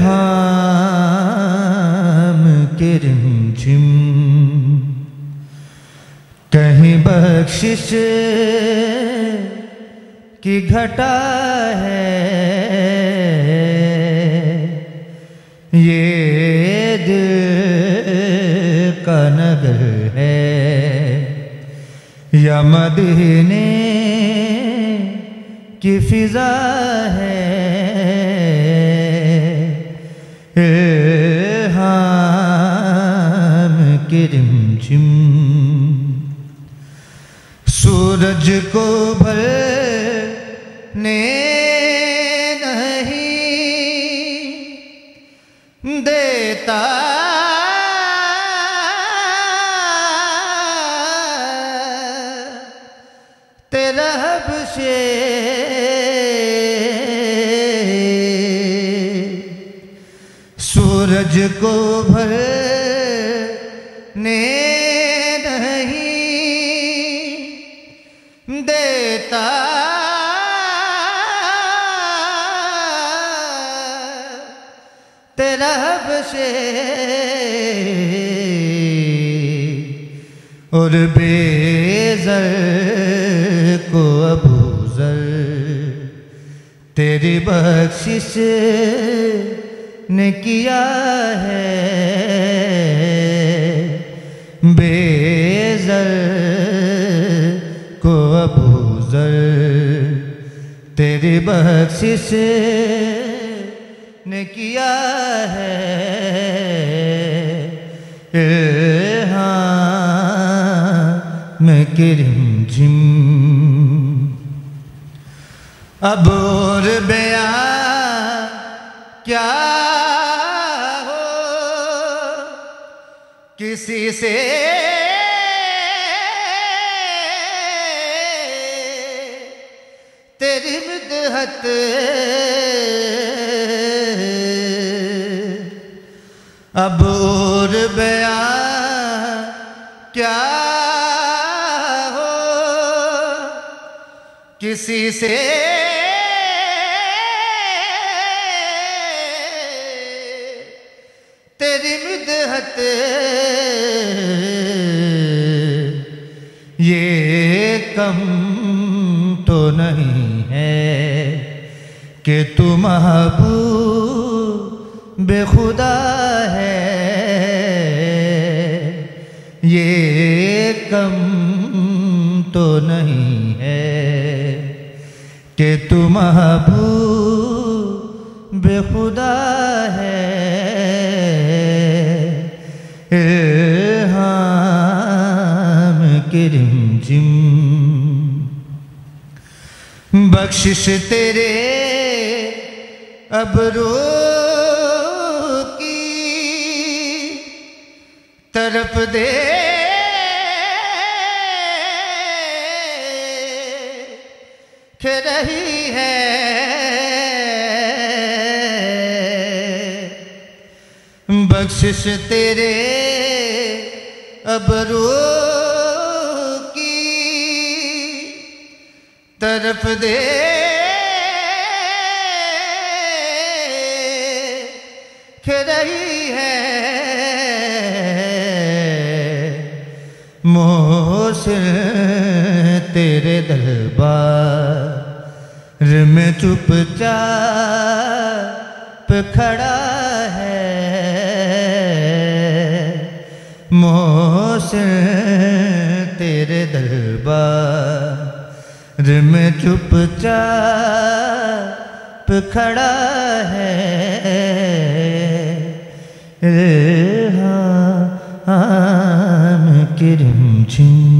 हाम के रिमझिम कहीं बख्शिश की घटा है, ये दिल का नगर है या मदीने की फिजा है। हाम के रिमझिम सूरज को भरने नहीं देता, तेरा हबशे सूरज को भरने नहीं देता, तेरा हबशे और बेज़र को अबूज़र तेरी बख्शिश ने किया है। बेज़र को अबूज़र तेरी बख्शिश ने किया है। मैं के रिमझिम अब और बयां क्या हो किसी से तेरी मिदहत अब और बयां क्या हो किसी से तेरी मिदहत, ये कम तो नहीं है कि तू महबूब बेखुदा है। ये कम तो नहीं है कि तू महबूब बेखुदा है। हाम के रिमझिम बख्शिश तेरे अबरू की तरफ दे रही है। बख्शिश तेरे अबरू की तरफ दे रही है। मोहसिन तेरे दरबार में चुपचाप खड़ा है। मोहसिन तेरे दरबार में चुपचाप खड़ा है। हाम के रिमझिम